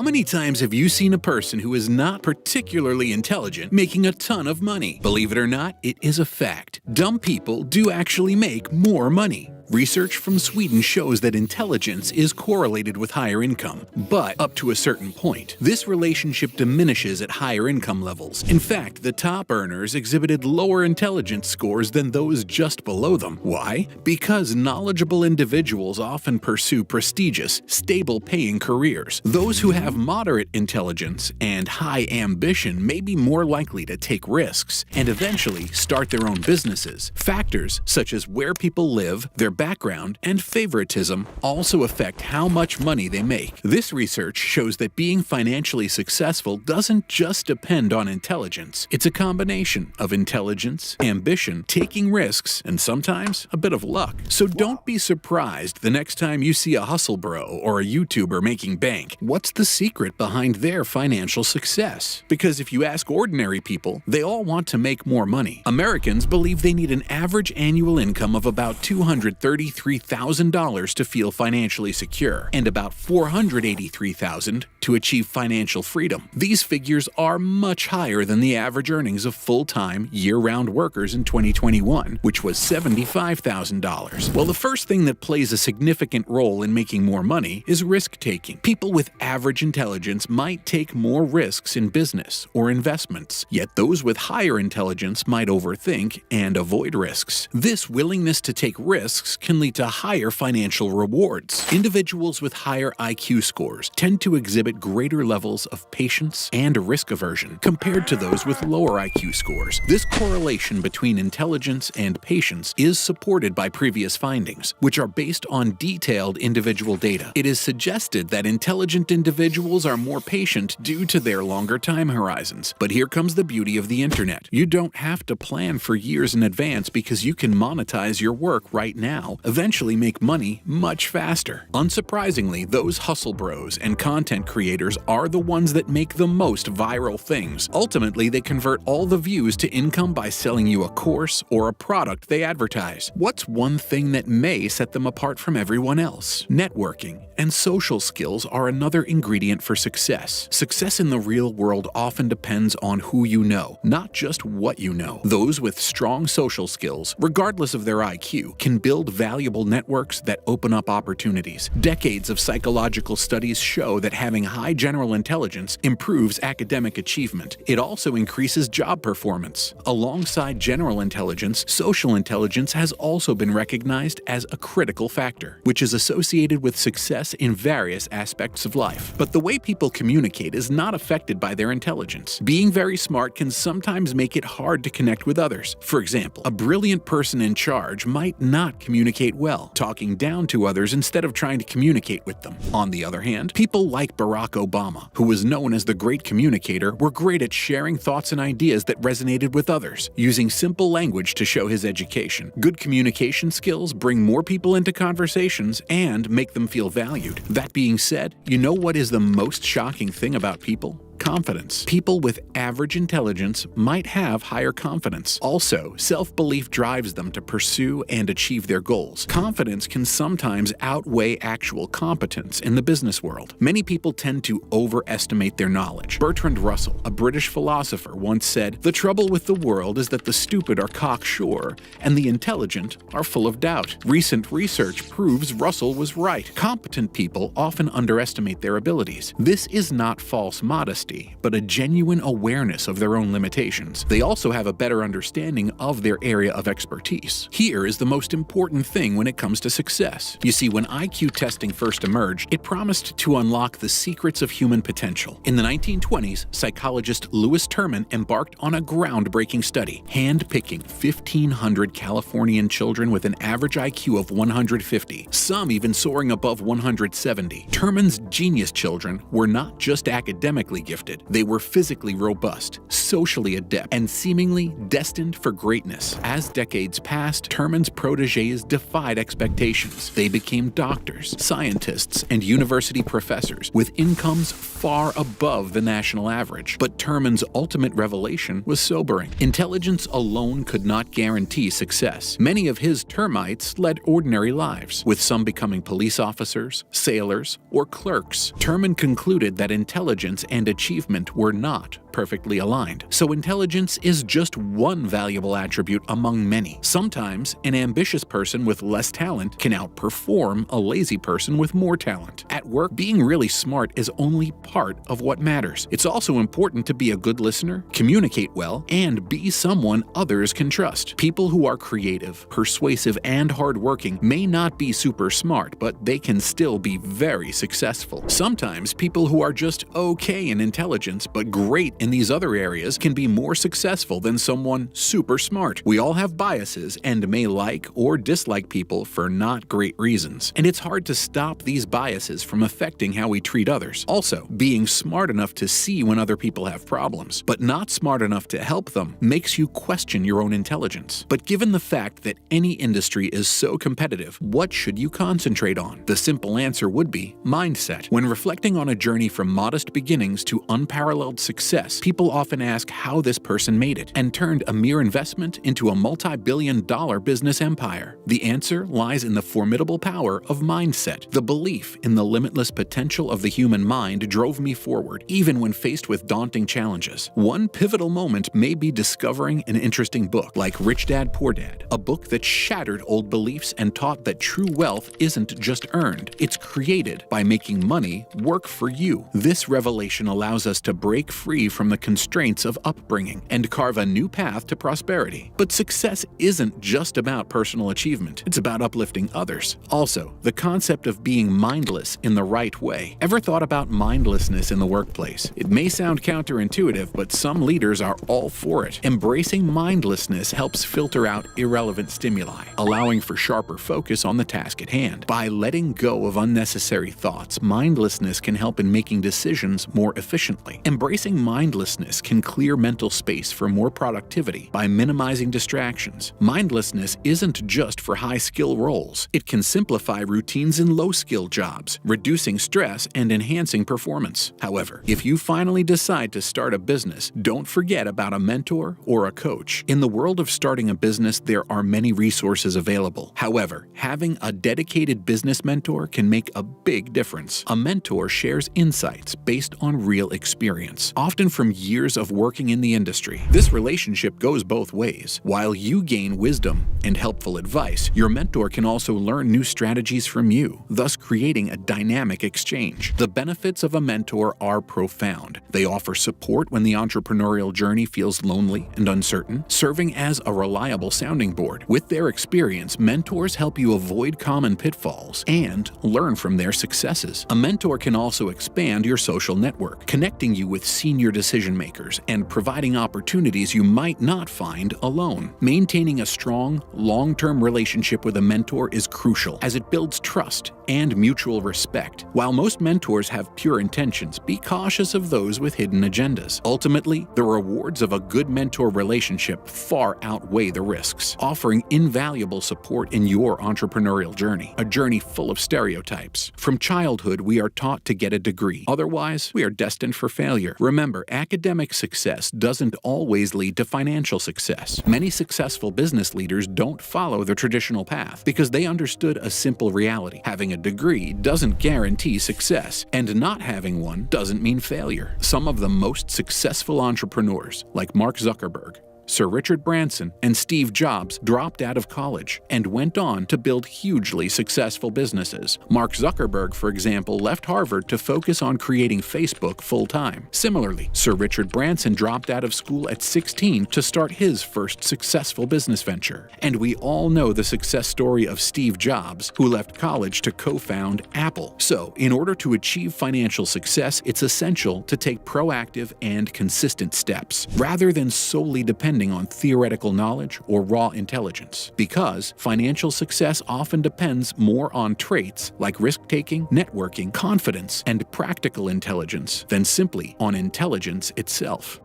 How many times have you seen a person who is not particularly intelligent making a ton of money? Believe it or not, it is a fact. Dumb people do actually make more money. Research from Sweden shows that intelligence is correlated with higher income, but up to a certain point. This relationship diminishes at higher income levels. In fact, the top earners exhibited lower intelligence scores than those just below them. Why? Because knowledgeable individuals often pursue prestigious, stable-paying careers. Those who have moderate intelligence and high ambition may be more likely to take risks and eventually start their own businesses. Factors such as where people live, their background, and favoritism also affect how much money they make. This research shows that being financially successful doesn't just depend on intelligence. It's a combination of intelligence, ambition, taking risks, and sometimes a bit of luck. So don't be surprised the next time you see a hustle bro or a YouTuber making bank. What's the secret behind their financial success? Because if you ask ordinary people, they all want to make more money. Americans believe they need an average annual income of about $233,000 to feel financially secure, and about $483,000 to achieve financial freedom. These figures are much higher than the average earnings of full-time, year-round workers in 2021, which was $75,000. Well, the first thing that plays a significant role in making more money is risk-taking. People with average intelligence might take more risks in business or investments, yet those with higher intelligence might overthink and avoid risks. This willingness to take risks can lead to higher financial rewards. Individuals with higher IQ scores tend to exhibit greater levels of patience and risk aversion compared to those with lower IQ scores. This correlation between intelligence and patience is supported by previous findings, which are based on detailed individual data. It is suggested that intelligent individuals are more patient due to their longer time horizons. But here comes the beauty of the internet. You don't have to plan for years in advance because you can monetize your work right now, eventually make money much faster. Unsurprisingly, those hustle bros and content creators are the ones that make the most viral things. Ultimately, they convert all the views to income by selling you a course or a product they advertise. What's one thing that may set them apart from everyone else? Networking and social skills are another ingredient for success. Success in the real world often depends on who you know, not just what you know. Those with strong social skills, regardless of their IQ, can build valuable networks that open up opportunities. Decades of psychological studies show that having high general intelligence improves academic achievement. It also increases job performance. Alongside general intelligence, social intelligence has also been recognized as a critical factor, which is associated with success in various aspects of life. But the way people communicate is not affected by their intelligence. Being very smart can sometimes make it hard to connect with others. For example, a brilliant person in charge might not communicate well, talking down to others instead of trying to communicate with them. On the other hand, people like Barack Obama, who was known as the great communicator, were great at sharing thoughts and ideas that resonated with others, using simple language to show his education. Good communication skills bring more people into conversations and make them feel valued. That being said, you know what is the most shocking thing about people? Confidence. People with average intelligence might have higher confidence. Also, self-belief drives them to pursue and achieve their goals. Confidence can sometimes outweigh actual competence in the business world. Many people tend to overestimate their knowledge. Bertrand Russell, a British philosopher, once said, "The trouble with the world is that the stupid are cocksure and the intelligent are full of doubt." Recent research proves Russell was right. Competent people often underestimate their abilities. This is not false modesty, but a genuine awareness of their own limitations. They also have a better understanding of their area of expertise. Here is the most important thing when it comes to success. You see, when IQ testing first emerged, it promised to unlock the secrets of human potential. In the 1920s, psychologist Lewis Terman embarked on a groundbreaking study, hand-picking 1,500 Californian children with an average IQ of 150, some even soaring above 170. Terman's genius children were not just academically gifted, they were physically robust, socially adept, and seemingly destined for greatness. As decades passed, Terman's protégés defied expectations. They became doctors, scientists, and university professors with incomes far above the national average. But Terman's ultimate revelation was sobering. Intelligence alone could not guarantee success. Many of his termites led ordinary lives, with some becoming police officers, sailors, or clerks. Terman concluded that intelligence and achievement were not perfectly aligned. So intelligence is just one valuable attribute among many. Sometimes an ambitious person with less talent can outperform a lazy person with more talent. At work, being really smart is only part of what matters. It's also important to be a good listener, communicate well, and be someone others can trust. People who are creative, persuasive, and hardworking may not be super smart, but they can still be very successful. Sometimes people who are just okay in intelligence but great in these other areas can be more successful than someone super smart. We all have biases and may like or dislike people for not great reasons, and it's hard to stop these biases from affecting how we treat others. Also, being smart enough to see when other people have problems, but not smart enough to help them, makes you question your own intelligence. But given the fact that any industry is so competitive, what should you concentrate on? The simple answer would be mindset. When reflecting on a journey from modest beginnings to unparalleled success, people often ask how this person made it and turned a mere investment into a multi-billion-dollar business empire. The answer lies in the formidable power of mindset. The belief in the limitless potential of the human mind drove me forward, even when faced with daunting challenges. One pivotal moment may be discovering an interesting book like Rich Dad, Poor Dad, a book that shattered old beliefs and taught that true wealth isn't just earned, it's created by making money work for you. This revelation allows us to break free from the constraints of upbringing and carve a new path to prosperity. But success isn't just about personal achievement, it's about uplifting others. Also, the concept of being mindless in the right way. Ever thought about mindlessness in the workplace? It may sound counterintuitive, but some leaders are all for it. Embracing mindlessness helps filter out irrelevant stimuli, allowing for sharper focus on the task at hand. By letting go of unnecessary thoughts, mindlessness can help in making decisions more efficiently. Embracing mindlessness can clear mental space for more productivity by minimizing distractions. Mindlessness isn't just for high-skill roles. It can simplify routines in low-skill jobs, reducing stress and enhancing performance. However, if you finally decide to start a business, don't forget about a mentor or a coach. In the world of starting a business, there are many resources available. However, having a dedicated business mentor can make a big difference. A mentor shares insights based on real experience, often from years of working in the industry. This relationship goes both ways. While you gain wisdom and helpful advice, your mentor can also learn new strategies from you, thus creating a dynamic exchange. The benefits of a mentor are profound. They offer support when the entrepreneurial journey feels lonely and uncertain, serving as a reliable sounding board. With their experience, mentors help you avoid common pitfalls and learn from their successes. A mentor can also expand your social network, connecting you with senior decision makers and providing opportunities you might not find alone. Maintaining a strong, long-term relationship with a mentor is crucial, as it builds trust and mutual respect. While most mentors have pure intentions, be cautious of those with hidden agendas. Ultimately, the rewards of a good mentor relationship far outweigh the risks, offering invaluable support in your entrepreneurial journey, a journey full of stereotypes. From childhood, we are taught to get a degree. Otherwise, we are destined for failure. Remember, academic success doesn't always lead to financial success. Many successful business leaders don't follow the traditional path because they understood a simple reality. Having a degree doesn't guarantee success, and not having one doesn't mean failure. Some of the most successful entrepreneurs, like Mark Zuckerberg, Sir Richard Branson, and Steve Jobs, dropped out of college and went on to build hugely successful businesses. Mark Zuckerberg, for example, left Harvard to focus on creating Facebook full-time. Similarly, Sir Richard Branson dropped out of school at 16 to start his first successful business venture. And we all know the success story of Steve Jobs, who left college to co-found Apple. So, in order to achieve financial success, it's essential to take proactive and consistent steps, rather than solely depending on theoretical knowledge or raw intelligence, because financial success often depends more on traits like risk-taking, networking, confidence, and practical intelligence than simply on intelligence itself.